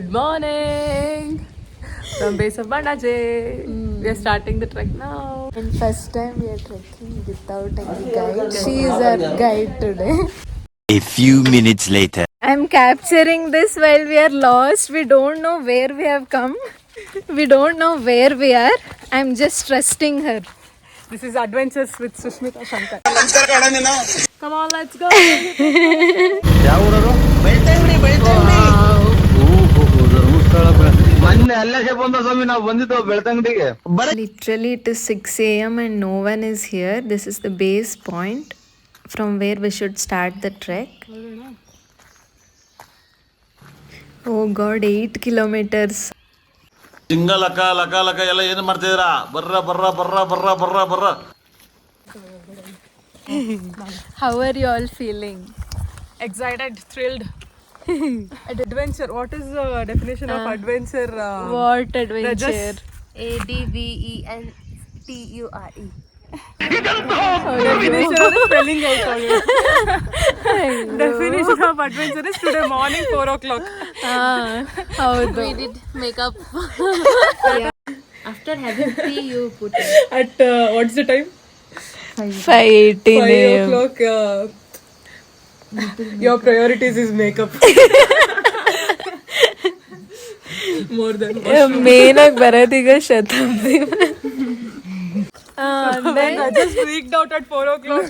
Good morning from base of Bandaje. We are starting the trek now. And first time we are trekking without any guide. She is our guide today. A few minutes later. I'm capturing this while we are lost. We don't know where we have come. We don't know where we are. I'm just trusting her. This is Adventures with Sushmita Shankar. Come on, let's go. Literally it is 6 a.m. and no one is here. This is the base point from where we should start the trek. Oh god, 8 kilometers. How are you all feeling? Excited, thrilled. Adventure. What is the definition of adventure? What adventure? Just ADVENTURE. definition of the spelling I told you. Definition of adventure is today morning 4 o'clock. We did makeup. After having tea, you put it. At what's the time? 5:18 5 o'clock. Your priorities is makeup. More than ಮೇನಾಗಿ ಬರೋದೀಗ Shatabdi I just freaked out at 4 o'clock.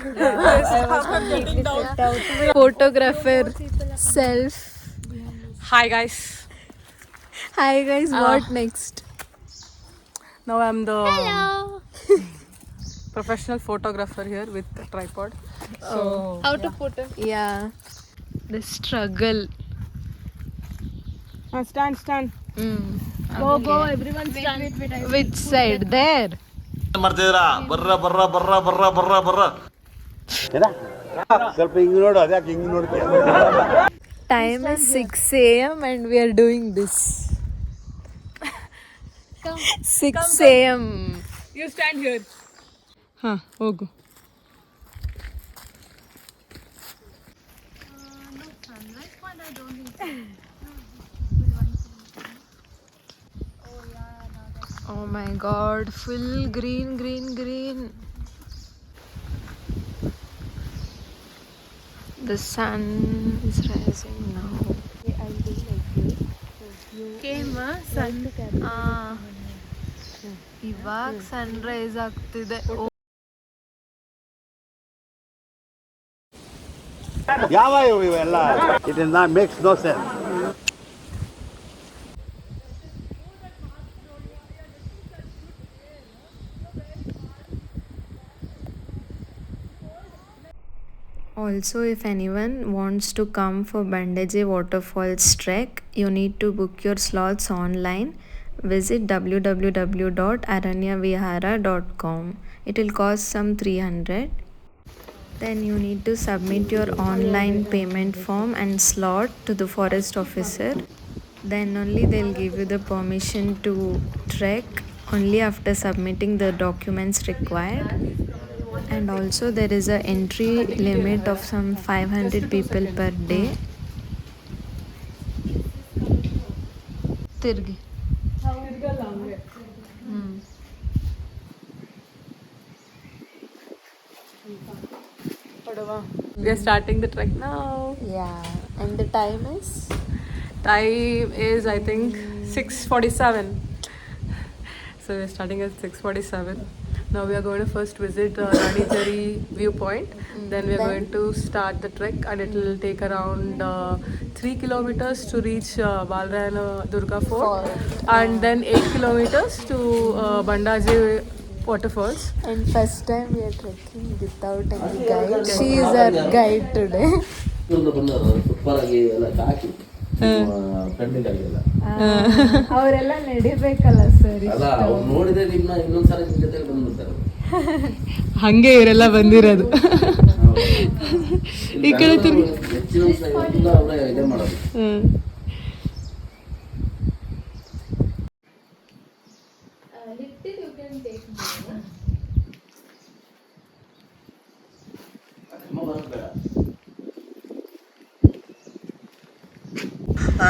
After getting down. photographer self. Hi guys. Hi guys, what next? Now I'm the professional photographer here with a tripod. So How to photo? Yeah, the struggle. stand. Go, everyone stand. Which side? There. Time is 6 a.m. and we are doing this. 6 a.m. You stand here. Hogu. Oh my god, full green. The sun is rising now. ಇವಾಗ sunrise ಆಗ್ತಿದೆ. ಯಾವ ಇವೆಲ್ಲ it is not makes no sense. Also, if anyone wants to come for Bandaje waterfalls trek, you need to book your slots online. Visit www.aranyavihara.com. It will cost some 300. Then you need to submit your online payment form and slot to the forest officer. Then only they'll give you the permission to trek, only after submitting the documents required. And also there is a entry limit of some 500 people per day. Tirgi. We are starting the trek now. Yeah, and the time is? Time is I think 6:47. So we are starting at 6:47. Now we are going to first visit Ranijari viewpoint. Then we are going to start the trek and it will take around 3 kilometers to reach Balrayana Durga Fort and then 8 kilometers to Bandaje waterfalls. And first time we are trekking without any guide. She is our guide today. ಅವರೆಲ್ಲ ನಡಿಬೇಕಲ್ಲ sir. ಹಂಗೆ ಇವರೆಲ್ಲ ಬಂದಿರೋದು. ಈ ಕಡೆ ತಿರುಗಿ.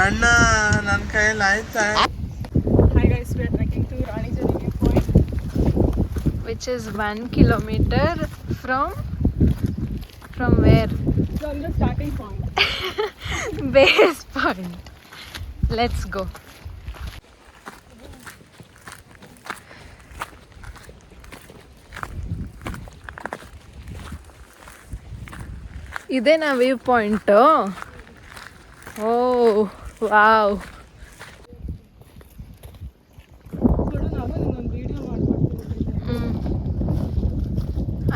ಅಣ್ಣ ನನ್ನ Hi guys, we are trekking to Ranijari viewpoint. Which is 1 kilometer from where? From the starting point. Base point. Let's go. ಇದೇನಾ ವ್ಯೂ ಪಾಯಿಂಟು? ಓ ವಾವ್.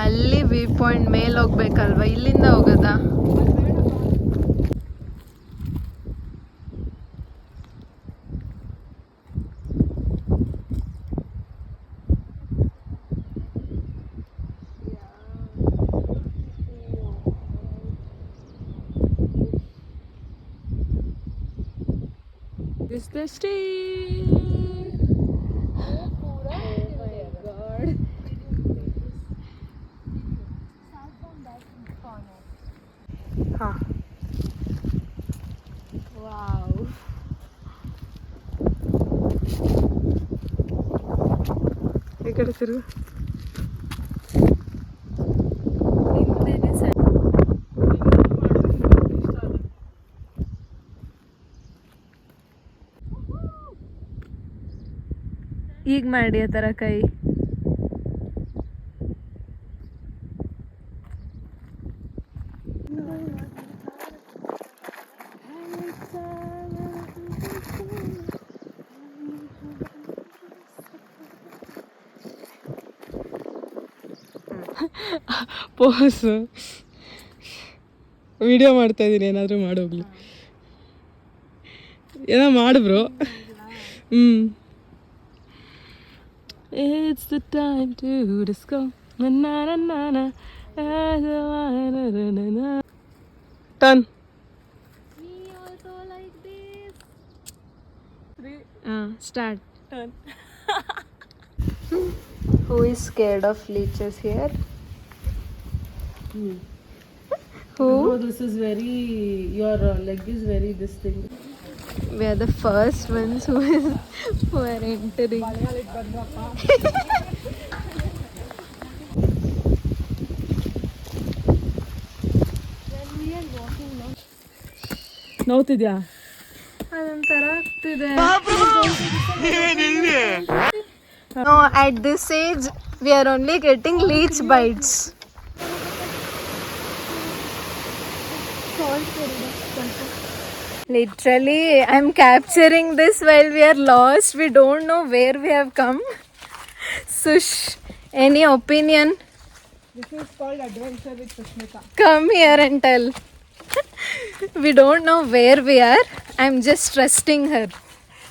ಅಲ್ಲಿ ವ್ಯೂ ಪಾಯಿಂಟ್ ಮೇಲೆ ಹೋಗ್ಬೇಕಲ್ವಾ, ಇಲ್ಲಿಂದ ಹೋಗೋದಾ? This the stage. हाँ. Wow. ಈ ಕಡೆ ತಿರುಗು. ಈಗ ಮಾಡಿ ಆ ಥರ ಕೈ. ಪೋಸ್ ವಿಡಿಯೋ ಮಾಡ್ತಾ ಇದ್ದೀನಿ, ಏನಾದರೂ ಮಾಡೋಗ್ಲಿ. ಏನೋ ಮಾಡು bro. It's the time to disco. Na na na na na. Turn. We also like this. Start. Turn. Who is scared of leeches here? Who? Oh, this is very. Your leg is very this thing. We are the first ones who are entering. ನೋವ್ತಿದ್ಯಾ? ಅದೊಂಥರ ಆಗ್ತಿದೆ. No, at this age we are only getting leech bites. Literally, I'm capturing this while we are lost. We don't know where we have come. Sush, any opinion? This is called adventure with Sushmita. Come here and tell. We don't know where we are. I'm just trusting her.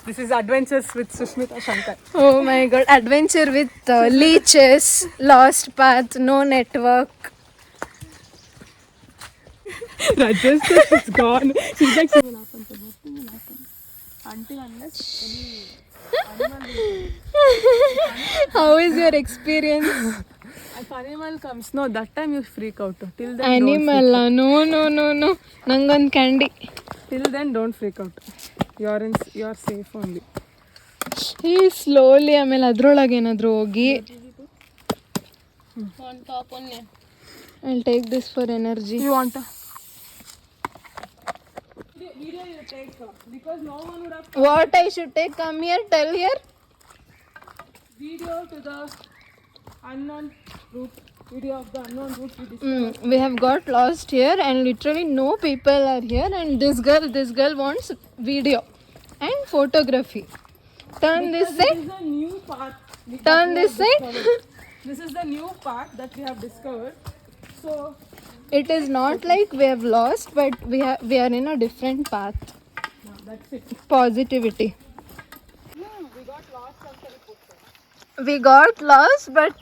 This is adventures with Sushmita Shankar. Oh my god, adventure with leeches, lost path, no network. Rajesh is gone. She's like, nothing will happen. Until unless any animal will How is your experience? If animal comes, no, that time you freak out. Till then, Animal, no. Nangon candy. Till then, don't freak out. You're safe only. He slowly ಆಮೇಲೆ ಅದ್ರೊಳಗೆ ಏನಾದರೂ ಹೋಗಿ. On top only. I'll take this for energy. You want a video? You take because no one would have What I should take? Come here, tell here. video to the unknown route. Video of the unknown route we discovered. We have got lost here and literally no people are here, and this girl wants video and photography. Turn this side. This is a new path. Turn this side. This is the new path that we have discovered. So It is not like we have lost, but we are in a different path. that's it. Positivity. We got lost after we put there. We got lost, but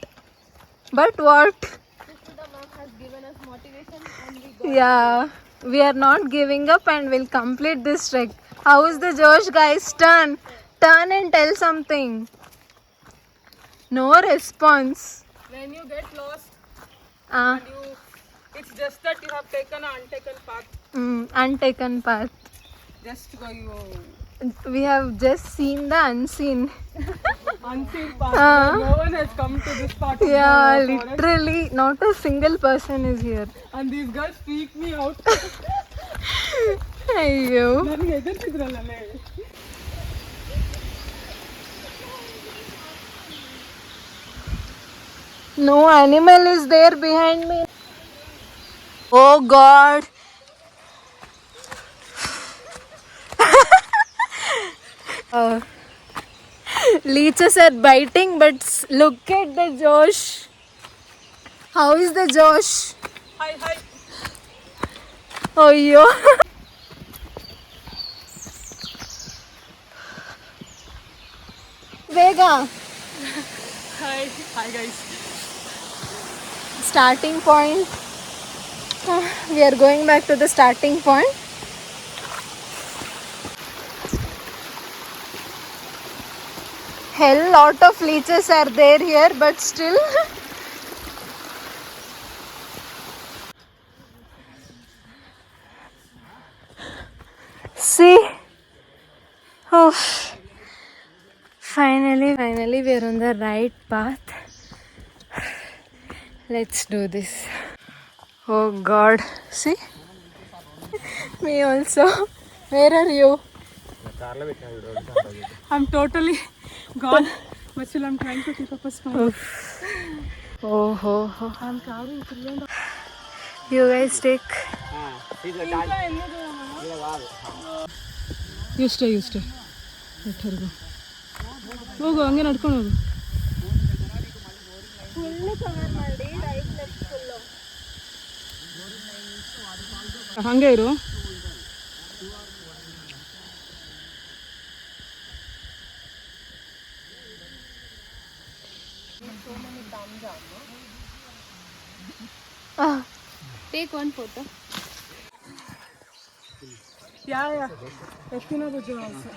what? The map has given us motivation and we Yeah, we are not giving up and we'll complete this trek. How is the Josh, guys? Turn and tell something. No response. when you get lost, Ah, it's just that you have taken an untaken path. untaken path. Just go, you we have just seen the unseen. Unseen part. No one has come to this part of Yeah, the forest. literally not a single person is here. And these girls freak me out. Ayyo. ನನಗೆ ಹೆದರ್ಸಿದ್ರಲ್ಲೇ. No animal is there behind me. Oh God. Leeches are biting, but look at the Josh. How is the Josh? Hi, hi. Oh yo. Vega. Hi. Hi guys. Starting point. We are going back to the starting point. Hell lot of leeches are there here, but still. See. Oh. Finally we are on the right path. Let's do this. Oh God. See? Me also. Where are you? I'm totally gone. But still I'm trying to keep up a smile. Oh ho ho. I'm carrying children. You guys take. You stay. Let her go. ಹೋಗು ಹಂಗೆ ನಡ್ಕೊಂಡು ಹೋಗು. ಹಂಗೆ ಇರು. Take one photo. Yeah. ಎತ್ತಿನ ಬುಜ್ಜು also.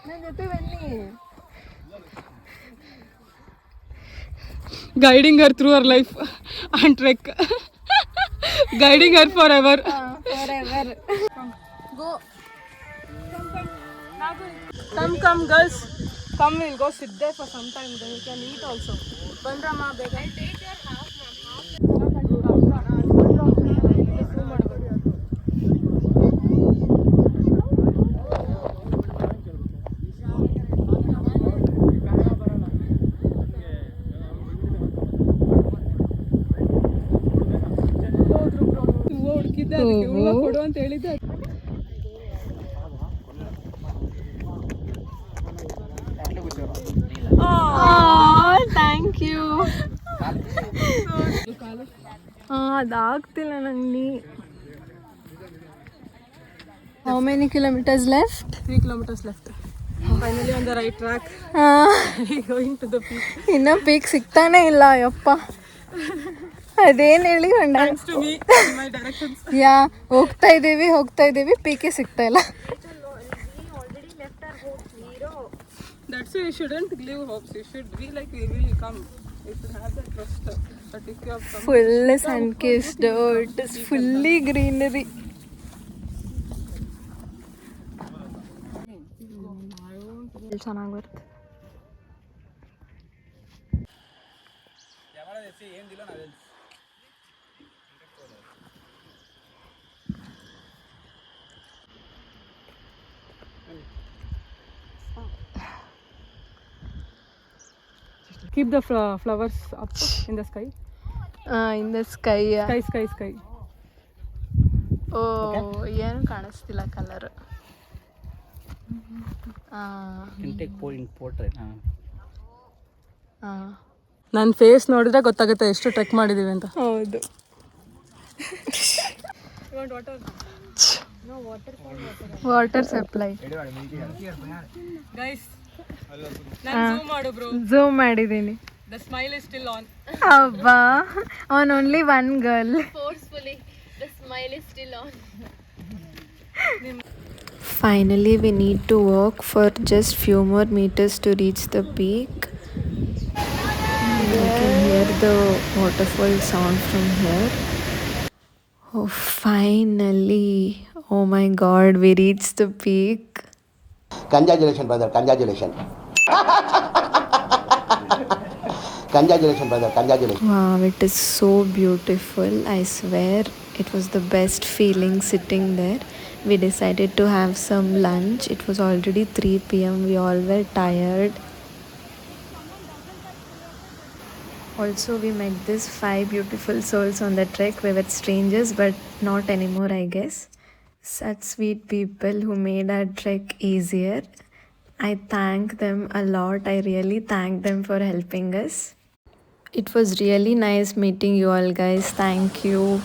ನನ್ನ ಜೊತೆ ಬನ್ನಿ. Guiding her through her life and trek. Guiding her forever. Forever. Go. Come, girls. Come, we'll go sit there for some time. Then you can eat also. Bandrama, beg. I'll take your half, ಕೊಡು ಅಂತ ಹೇಳಿದ್ದೆ. Thank you. ಅದಾಗ್ತಿಲ್ಲ ನಂಗೆ. How many kilometers left? 3 kilometers left. Finally on the right track. Going to the peak. ಇನ್ನ peak ಸಿಗ್ತಾನೆ ಇಲ್ಲ ಯಪ್ಪ. ಅದೇನು ಹೇಳಿ Thanks to me in my directions. ಯಾ ಹೋಗ್ತಾ ಇದೀವಿ ಪೀಕೆ ಸಿಗ್ತಾ ಇಲ್ಲ. That's why you shouldn't leave hopes. You should be like we will come. You should have that trust. But if you have come, full sun-kissed, it is fully greenery. ಚೆನ್ನಾಗಿ ಬರುತ್ತೆ. keep the flowers up in the sky. In the sky. Sky. ಓ ಏನು ಕಾಣಿಸ್ತಿಲ್ಲ colour. ನನ್ನ face ನೋಡಿದ್ರೆ ಗೊತ್ತಾಗುತ್ತೆ ಎಷ್ಟು trek ಮಾಡಿದೀವಿ ಅಂತ. ಹೌದು. Water supply. ಗೈಸ್ ನಾನು ಮಾಡು ಬ್ರೋ. ಝೂಮ್ ಮಾಡಿದ್ದೀನಿ. The smile is still on. ಅಬ್ಬಾ on only one girl. Forcefully the smile is still on. Finally we need to walk for just few more meters to reach the peak. You can hear the waterfall sound from here. Oh, finally. Oh my god, we reached the peak. Congratulations, brother. Congratulations. Congratulations, brother. Congratulations. Wow, it is so beautiful. I swear it was the best feeling sitting there. We decided to have some lunch. It was already 3 p.m. We all were tired. Also, we met these five beautiful souls on the trek. We were strangers, but not anymore, I guess. Such sweet people who made our trek easier. I thank them a lot. I really thank them for helping us. It was really nice meeting you all, guys. Thank you.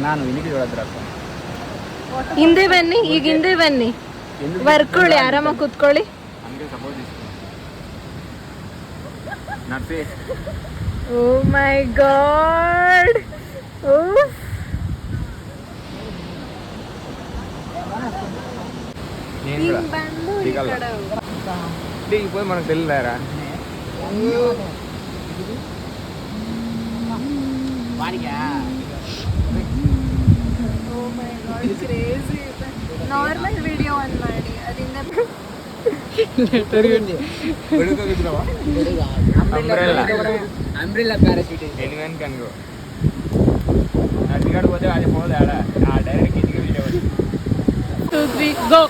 ನಾನು ಇನ್ನಿಗೆ ಹೇಳಿದ್ರಪ್ಪ ಹಿಂದೆ ಬನ್ನಿ, ಈಗ ಹಿಂದೆ ಬನ್ನಿ, ಬರ್ಕೊಳ್ಳಿ, ಆರಾಮಾಗಿ ಕೂತ್ಕೊಳ್ಳಿ. ಹಂಗೆ ಸಪೋಸ್ ನರ್ಸಿ ಓ ಮೈ ಗಾಡ್. పోయి మనకు తెలియదారా ನಾರ್ಮಲ್ ವಿಡಿಯೋ ಆನ್ ಮಾಡಿ ಅದರಿಂದ అంబ్రెల్లా పారాషూట్ ఎలివెన్ కనుగో అడిగాడు పోతే అది పోదు ఆడ డైరెక్ట్ కిందికి video 2 3 go.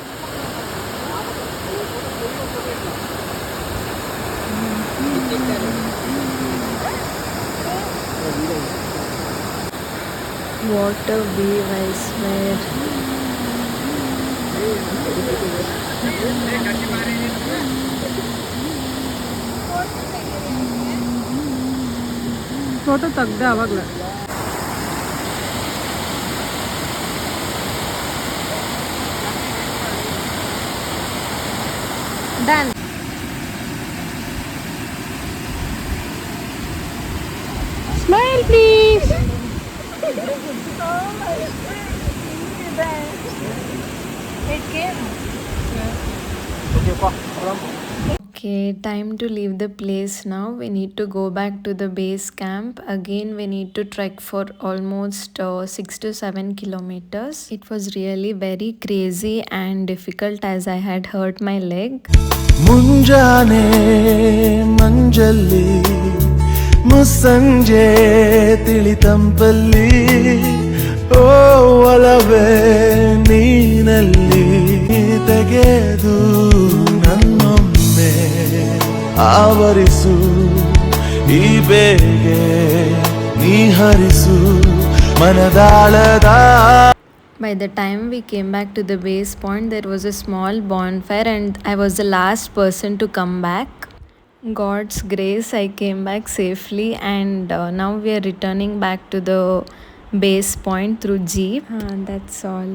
What a view, I swear. Photo ತೆಗ್ದೆ ಅವಾಗಲೇ. Done. Smile please. Okay, time to leave the place now. We need to go back to the base camp. Again, we need to trek for almost 6 to 7 kilometers. It was really very crazy and difficult as I had hurt my leg. ಮುಂಜಾನೆ ಮಂಜಲ್ಲಿ ಮುಸ್ಸಂಜೆ ತಿಳಿತಂಪಲ್ಲಿ ಓ ಒಲವೇ ನೀನಲ್ಲಿ ತೆಗೆದು ನನ್ನೊಮ್ಮೆ ಆವರಿಸು ಈ ಬೇಗೆ ನೀ ಹರಿಸು ಮನದಾಳದ. By the time we came back to the base point, there was a small bonfire and I was the last person to come back. God's grace, I came back safely and now we are returning back to the base point through jeep. That's all.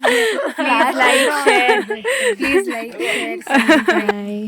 Please like, share. Please like, share. Bye.